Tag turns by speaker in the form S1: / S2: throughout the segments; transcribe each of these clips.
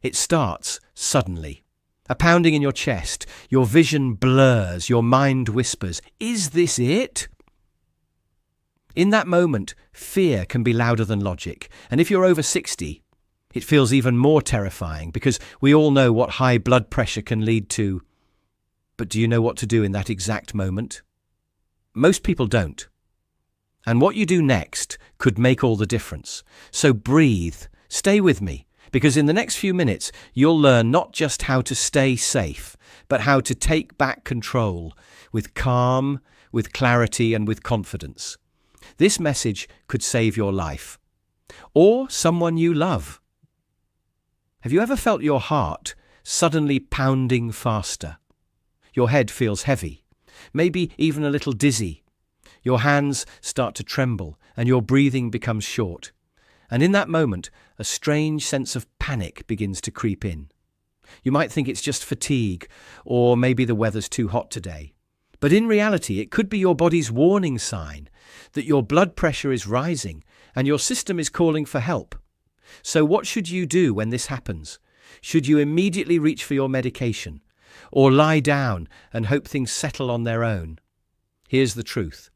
S1: It starts suddenly. A pounding in your chest, your vision blurs, your mind whispers, "Is this it?" In that moment, fear can be louder than logic, and if you're over 60, it feels even more terrifying because we all know what high blood pressure can lead to. But do you know what to do in that exact moment? Most people don't. And what you do next could make all the difference. So breathe, stay with me, because in the next few minutes, you'll learn not just how to stay safe, but how to take back control with calm, with clarity, and with confidence. This message could save your life, or someone you love. Have you ever felt your heart suddenly pounding faster? Your head feels heavy, maybe even a little dizzy. Your hands start to tremble and your breathing becomes short. And in that moment, a strange sense of panic begins to creep in. You might think it's just fatigue, or maybe the weather's too hot today. But in reality, it could be your body's warning sign that your blood pressure is rising and your system is calling for help. So what should you do when this happens? Should you immediately reach for your medication, or lie down and hope things settle on their own? Here's the truth.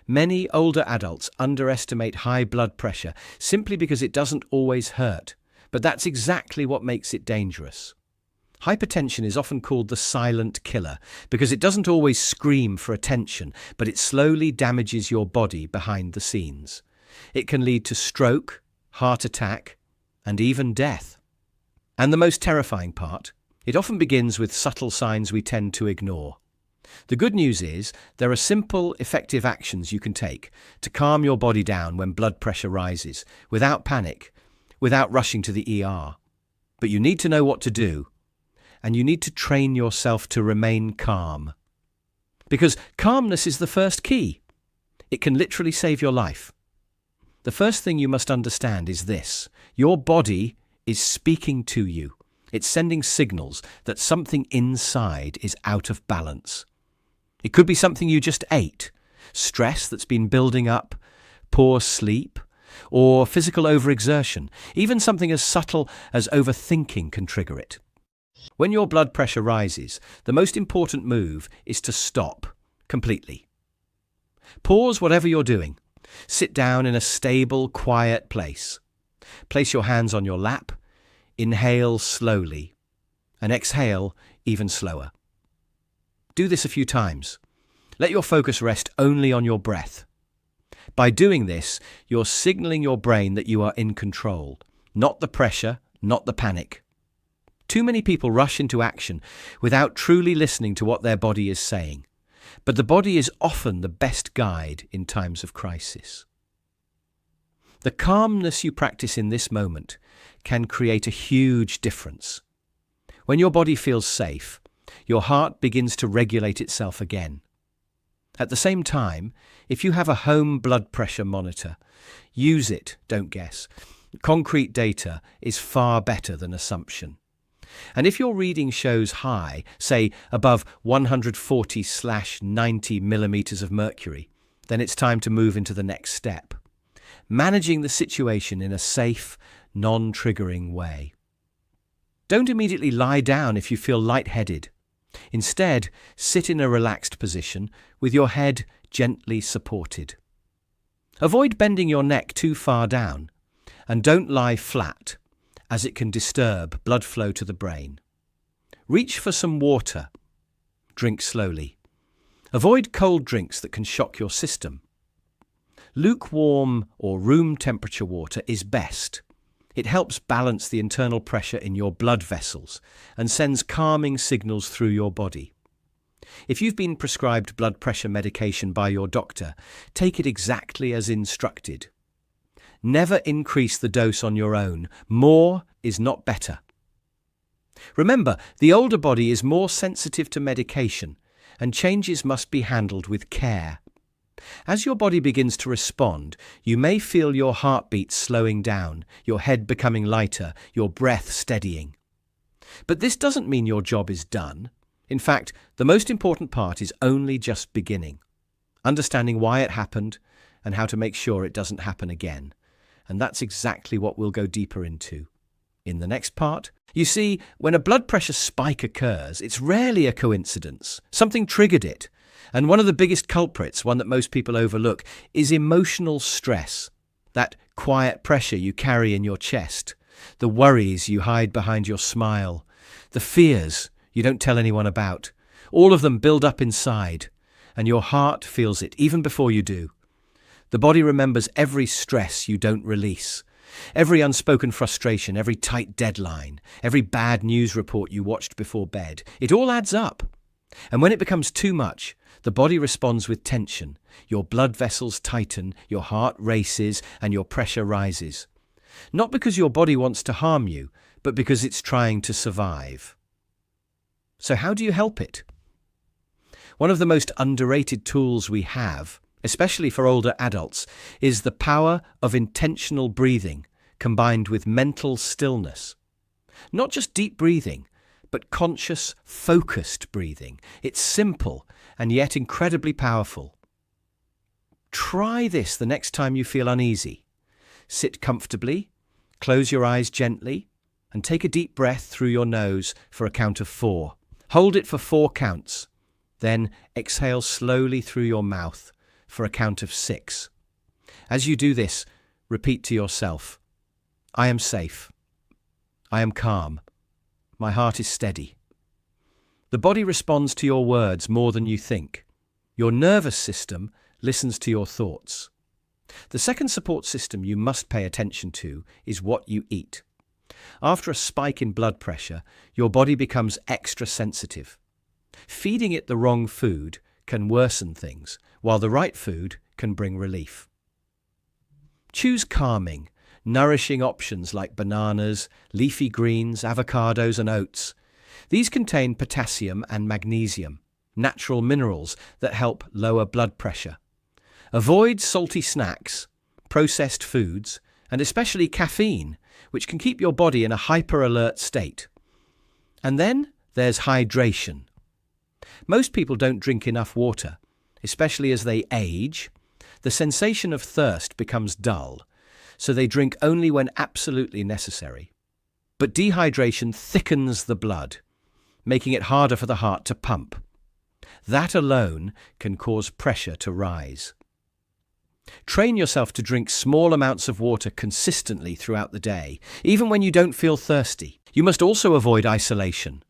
S1: Many older adults underestimate high blood pressure simply because it doesn't always hurt, but that's exactly what makes it dangerous. Hypertension is often called the silent killer because it doesn't always scream for attention, but it slowly damages your body behind the scenes. It can lead to stroke, heart attack, and even death. And the most terrifying part, it often begins with subtle signs we tend to ignore. The good news is there are simple, effective actions you can take to calm your body down when blood pressure rises, without panic, without rushing to the ER. But you need to know what to do, and you need to train yourself to remain calm. Because calmness is the first key. It can literally save your life. The first thing you must understand is this: your body is speaking to you. It's sending signals that something inside is out of balance. It could be something you just ate, stress that's been building up, poor sleep, or physical overexertion. Even something as subtle as overthinking can trigger it. When your blood pressure rises, the most important move is to stop completely. Pause whatever you're doing. Sit down in a stable, quiet place. Place your hands on your lap. Inhale slowly and exhale even slower. Do this a few times. Let your focus rest only on your breath. By doing this, you're signaling your brain that you are in control, not the pressure, not the panic. Too many people rush into action without truly listening to what their body is saying. But the body is often the best guide in times of crisis. The calmness you practice in this moment can create a huge difference. When your body feels safe, your heart begins to regulate itself again. At the same time, if you have a home blood pressure monitor, use it, don't guess. Concrete data is far better than assumption. And if your reading shows high, say above 140/90 millimeters of mercury, then it's time to move into the next step. Managing the situation in a safe, non-triggering way. Don't immediately lie down if you feel lightheaded. Instead, sit in a relaxed position with your head gently supported. Avoid bending your neck too far down, and don't lie flat, as it can disturb blood flow to the brain. Reach for some water. Drink slowly. Avoid cold drinks that can shock your system. Lukewarm or room temperature water is best. It helps balance the internal pressure in your blood vessels and sends calming signals through your body. If you've been prescribed blood pressure medication by your doctor, take it exactly as instructed. Never increase the dose on your own. More is not better. Remember, the older body is more sensitive to medication, and changes must be handled with care. As your body begins to respond, you may feel your heartbeat slowing down, your head becoming lighter, your breath steadying. But this doesn't mean your job is done. In fact, the most important part is only just beginning. Understanding why it happened and how to make sure it doesn't happen again. And that's exactly what we'll go deeper into In the next part, you see, when a blood pressure spike occurs, it's rarely a coincidence. Something triggered it. And one of the biggest culprits, one that most people overlook, is emotional stress. That quiet pressure you carry in your chest, the worries you hide behind your smile, the fears you don't tell anyone about. All of them build up inside, and your heart feels it even before you do. The body remembers every stress you don't release, every unspoken frustration, every tight deadline, every bad news report you watched before bed. It all adds up. And when it becomes too much, the body responds with tension. Your blood vessels tighten, your heart races, and your pressure rises. Not because your body wants to harm you, but because it's trying to survive. So how do you help it? One of the most underrated tools we have, especially for older adults, is the power of intentional breathing combined with mental stillness. Not just deep breathing, but conscious, focused breathing. It's simple and yet incredibly powerful. Try this the next time you feel uneasy. Sit comfortably, close your eyes gently, and take a deep breath through your nose for a count of 4. Hold it for 4 counts. Then exhale slowly through your mouth for a count of 6. As you do this, repeat to yourself, I am safe. I am calm. My heart is steady. The body responds to your words more than you think. Your nervous system listens to your thoughts. The second support system you must pay attention to is what you eat. After a spike in blood pressure, your body becomes extra sensitive. Feeding it the wrong food can worsen things, while the right food can bring relief. Choose calming, nourishing options like bananas, leafy greens, avocados, and oats. These contain potassium and magnesium, natural minerals that help lower blood pressure. Avoid salty snacks, processed foods, and especially caffeine, which can keep your body in a hyper-alert state. And then there's hydration. Most people don't drink enough water, especially as they age. The sensation of thirst becomes dull, so they drink only when absolutely necessary. But dehydration thickens the blood, making it harder for the heart to pump. That alone can cause pressure to rise. Train yourself to drink small amounts of water consistently throughout the day, even when you don't feel thirsty. You must also avoid isolation.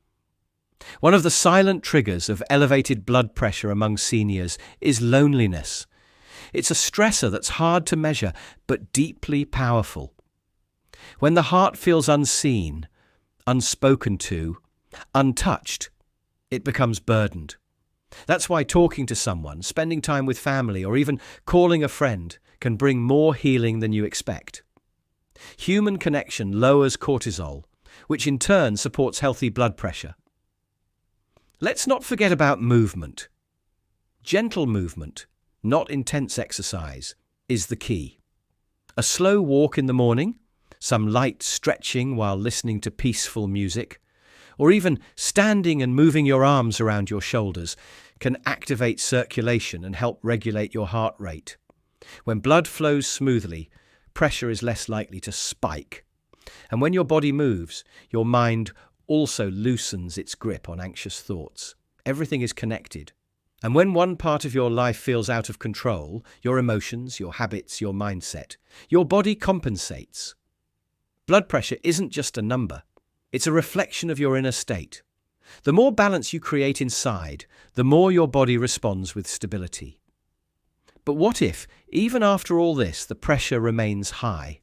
S1: One of the silent triggers of elevated blood pressure among seniors is loneliness. It's a stressor that's hard to measure, but deeply powerful. When the heart feels unseen, unspoken to, untouched, it becomes burdened. That's why talking to someone, spending time with family, or even calling a friend can bring more healing than you expect. Human connection lowers cortisol, which in turn supports healthy blood pressure. Let's not forget about movement. Gentle movement, not intense exercise, is the key. A slow walk in the morning, some light stretching while listening to peaceful music, or even standing and moving your arms around your shoulders can activate circulation and help regulate your heart rate. When blood flows smoothly, pressure is less likely to spike. And when your body moves, your mind also loosens its grip on anxious thoughts. Everything is connected. And when one part of your life feels out of control, your emotions, your habits, your mindset, your body compensates. Blood pressure isn't just a number. It's a reflection of your inner state. The more balance you create inside, the more your body responds with stability. But what if, even after all this, the pressure remains high?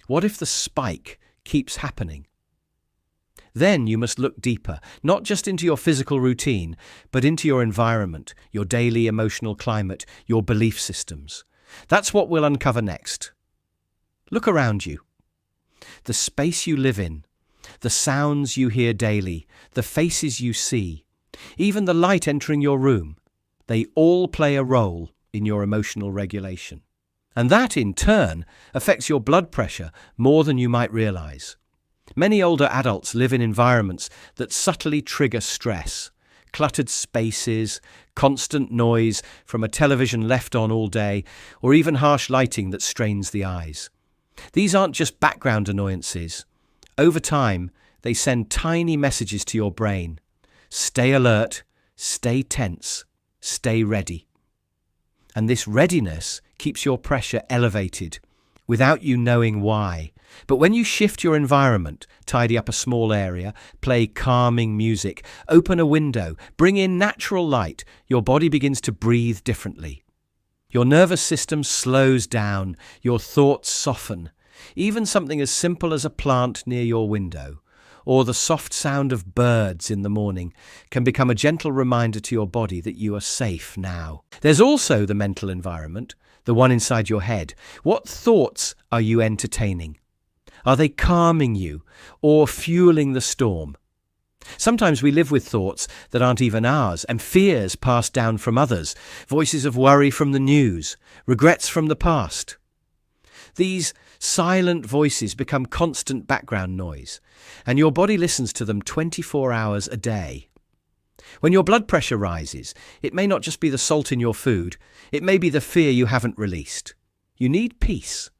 S1: What if the spike keeps happening? Then you must look deeper, not just into your physical routine, but into your environment, your daily emotional climate, your belief systems. That's what we'll uncover next. Look around you. The space you live in, the sounds you hear daily, the faces you see, even the light entering your room, they all play a role in your emotional regulation. And that, in turn, affects your blood pressure more than you might realize. Many older adults live in environments that subtly trigger stress. Cluttered spaces, constant noise from a television left on all day, or even harsh lighting that strains the eyes. These aren't just background annoyances. Over time, they send tiny messages to your brain. Stay alert, stay tense, stay ready. And this readiness keeps your pressure elevated without you knowing why. But when you shift your environment, tidy up a small area, play calming music, open a window, bring in natural light, your body begins to breathe differently. Your nervous system slows down, your thoughts soften. Even something as simple as a plant near your window, or the soft sound of birds in the morning, can become a gentle reminder to your body that you are safe now. There's also the mental environment, the one inside your head. What thoughts are you entertaining? Are they calming you or fueling the storm? Sometimes we live with thoughts that aren't even ours, and fears passed down from others, voices of worry from the news, regrets from the past. These silent voices become constant background noise, and your body listens to them 24 hours a day. When your blood pressure rises, it may not just be the salt in your food, it may be the fear you haven't released. You need peace.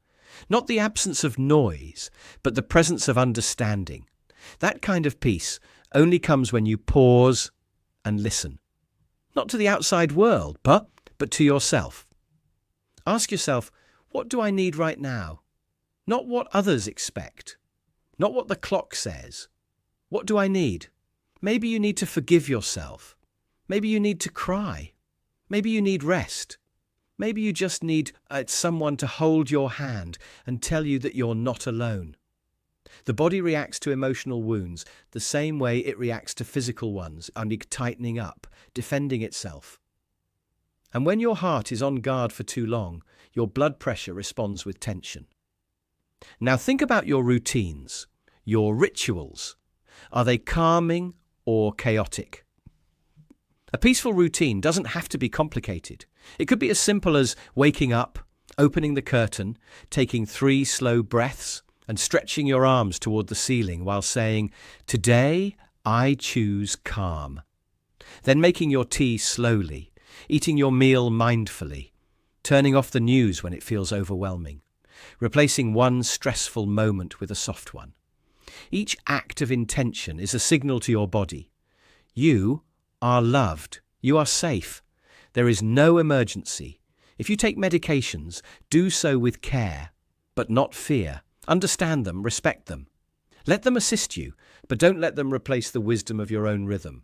S1: Not the absence of noise, but the presence of understanding. That kind of peace only comes when you pause and listen. Not to the outside world, but to yourself. Ask yourself, what do I need right now? Not what others expect. Not what the clock says. What do I need? Maybe you need to forgive yourself. Maybe you need to cry. Maybe you need rest. Maybe you just need someone to hold your hand and tell you that you're not alone. The body reacts to emotional wounds the same way it reacts to physical ones, tightening up, defending itself. And when your heart is on guard for too long, your blood pressure responds with tension. Now think about your routines, your rituals. Are they calming or chaotic? A peaceful routine doesn't have to be complicated. It could be as simple as waking up, opening the curtain, taking 3 slow breaths, and stretching your arms toward the ceiling while saying, "Today I choose calm." Then making your tea slowly, eating your meal mindfully, turning off the news when it feels overwhelming, replacing one stressful moment with a soft one. Each act of intention is a signal to your body. You are loved. You are safe. There is no emergency. If you take medications, do so with care, but not fear. Understand them, respect them. Let them assist you, but don't let them replace the wisdom of your own rhythm.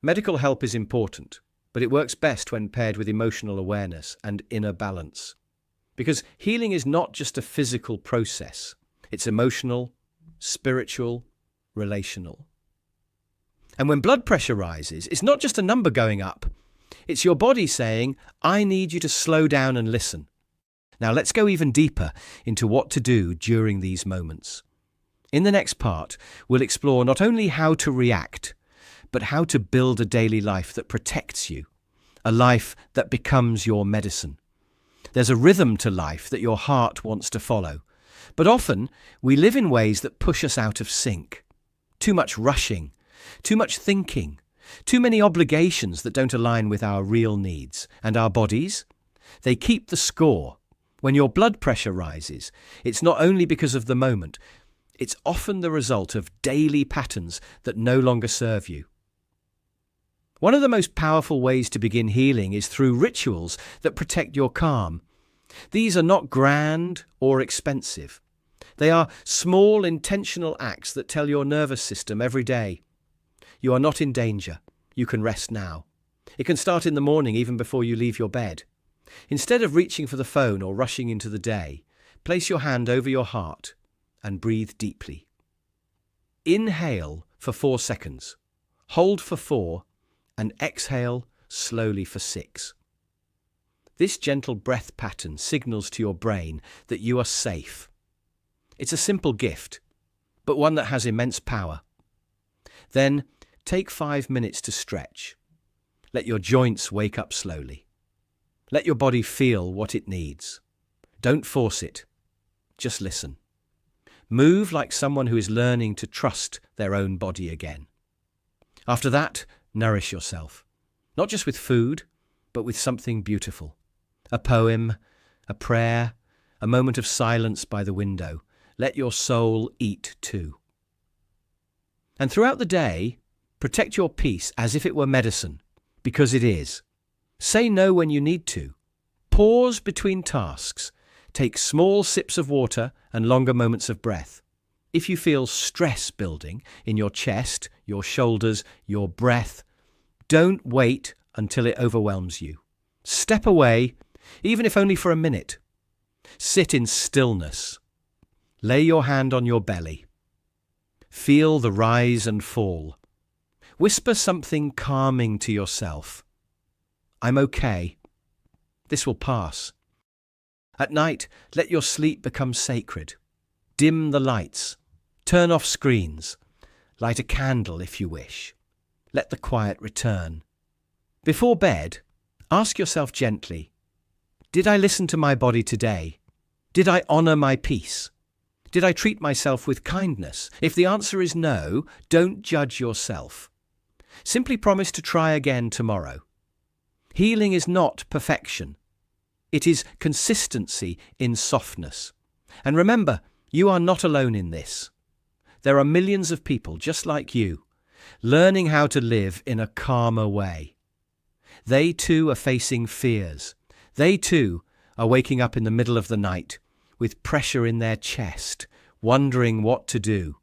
S1: Medical help is important, but it works best when paired with emotional awareness and inner balance. Because healing is not just a physical process. It's emotional, spiritual, relational. And when blood pressure rises, it's not just a number going up. It's your body saying, "I need you to slow down and listen." Now let's go even deeper into what to do during these moments. In the next part, we'll explore not only how to react, but how to build a daily life that protects you, a life that becomes your medicine. There's a rhythm to life that your heart wants to follow, but often we live in ways that push us out of sync. Too much rushing, too much thinking, too many obligations that don't align with our real needs. And our bodies? They keep the score. When your blood pressure rises, it's not only because of the moment, it's often the result of daily patterns that no longer serve you. One of the most powerful ways to begin healing is through rituals that protect your calm. These are not grand or expensive. They are small, intentional acts that tell your nervous system every day, you are not in danger. You can rest now. It can start in the morning, even before you leave your bed. Instead of reaching for the phone or rushing into the day, place your hand over your heart and breathe deeply. Inhale for 4 seconds, hold for 4, and exhale slowly for 6. This gentle breath pattern signals to your brain that you are safe. It's a simple gift, but one that has immense power. Then take 5 minutes to stretch. Let your joints wake up slowly. Let your body feel what it needs. Don't force it. Just listen. Move like someone who is learning to trust their own body again. After that, nourish yourself. Not just with food, but with something beautiful. A poem, a prayer, a moment of silence by the window. let your soul eat too. And throughout the day, protect your peace as if it were medicine, because it is. Say no when you need to. Pause between tasks. Take small sips of water and longer moments of breath. If you feel stress building in your chest, your shoulders, your breath, don't wait until it overwhelms you. Step away, even if only for a minute. Sit in stillness. Lay your hand on your belly. Feel the rise and fall. Whisper something calming to yourself. I'm okay. This will pass. At night, let your sleep become sacred. Dim the lights. Turn off screens. Light a candle if you wish. Let the quiet return. Before bed, ask yourself gently, did I listen to my body today? Did I honor my peace? Did I treat myself with kindness? If the answer is no, don't judge yourself. Simply promise to try again tomorrow. Healing is not perfection. It is consistency in softness. And remember, you are not alone in this. There are millions of people just like you, learning how to live in a calmer way. They too are facing fears. They too are waking up in the middle of the night with pressure in their chest, wondering what to do.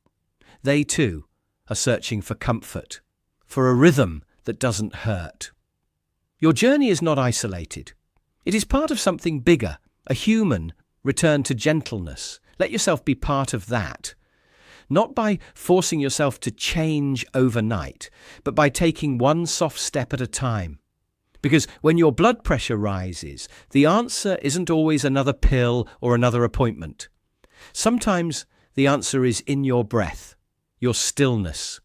S1: They too are searching for comfort, for a rhythm that doesn't hurt. Your journey is not isolated. It is part of something bigger, a human return to gentleness. Let yourself be part of that. Not by forcing yourself to change overnight, but by taking one soft step at a time. Because when your blood pressure rises, the answer isn't always another pill or another appointment. Sometimes the answer is in your breath, your stillness,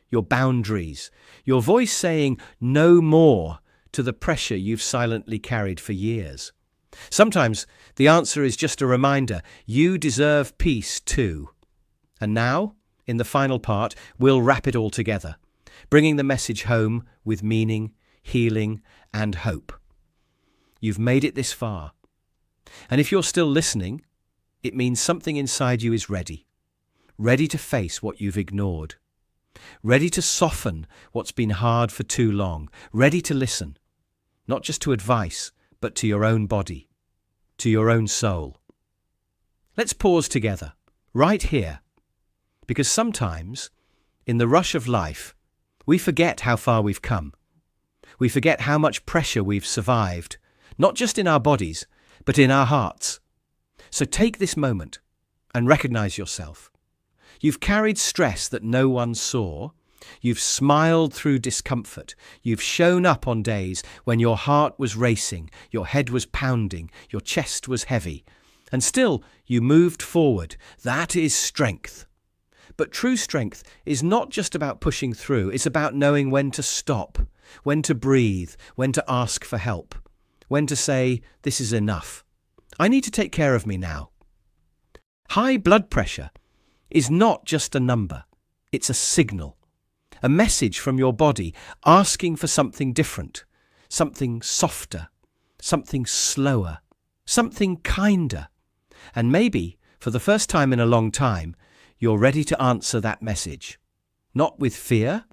S1: your boundaries, your voice saying no more to the pressure you've silently carried for years. Sometimes the answer is just a reminder, you deserve peace too. And now, in the final part, we'll wrap it all together, bringing the message home with meaning, healing, and hope. You've made it this far. And if you're still listening, it means something inside you is ready. Ready to face what you've ignored. Ready to soften what's been hard for too long. Ready to listen. Not just to advice, but to your own body, to your own soul. Let's pause together, right here. Because sometimes, in the rush of life, we forget how far we've come. We forget how much pressure we've survived, not just in our bodies, but in our hearts. So take this moment and recognize yourself. You've carried stress that no one saw. You've smiled through discomfort. You've shown up on days when your heart was racing, your head was pounding, your chest was heavy. And still, you moved forward. That is strength. But true strength is not just about pushing through. It's about knowing when to stop, when to breathe, when to ask for help, when to say, this is enough. I need to take care of me now. High blood pressure is not just a number. It's a signal, a message from your body asking for something different, something softer, something slower, something kinder. And maybe, for the first time in a long time, you're ready to answer that message. Not with fear,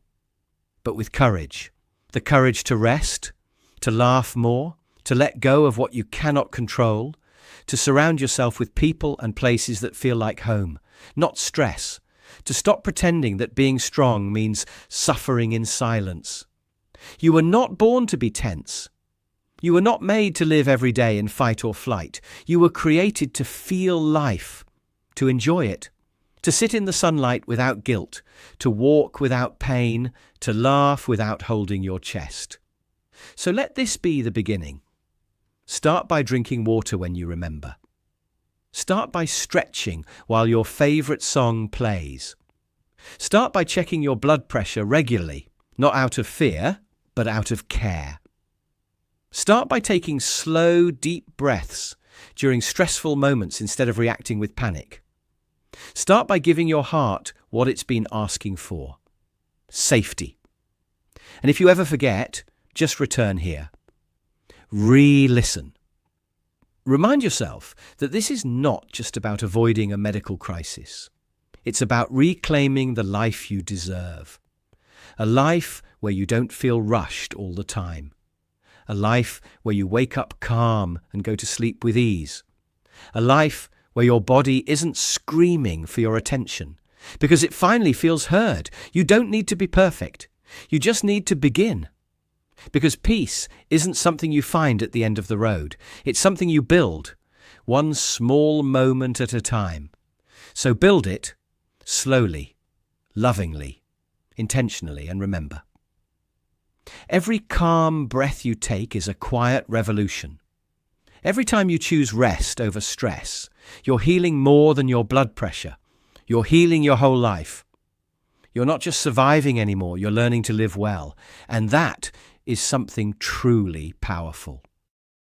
S1: but with courage. The courage to rest, to laugh more, to let go of what you cannot control, to surround yourself with people and places that feel like home, not stress, to stop pretending that being strong means suffering in silence. You were not born to be tense. You were not made to live every day in fight or flight. You were created to feel life, to enjoy it, to sit in the sunlight without guilt, to walk without pain, to laugh without holding your chest. So let this be the beginning. Start by drinking water when you remember. Start by stretching while your favourite song plays. Start by checking your blood pressure regularly, not out of fear, but out of care. Start by taking slow, deep breaths during stressful moments instead of reacting with panic. Start by giving your heart what it's been asking for. Safety. And if you ever forget, just return here. Re-listen. Remind yourself that this is not just about avoiding a medical crisis. It's about reclaiming the life you deserve. A life where you don't feel rushed all the time. A life where you wake up calm and go to sleep with ease. A life where your body isn't screaming for your attention because it finally feels heard. You don't need to be perfect. You just need to begin. Because peace isn't something you find at the end of the road. It's something you build, one small moment at a time. So build it slowly, lovingly, intentionally, and remember. Every calm breath you take is a quiet revolution. Every time you choose rest over stress, you're healing more than your blood pressure. You're healing your whole life. You're not just surviving anymore, you're learning to live well. And that is something truly powerful.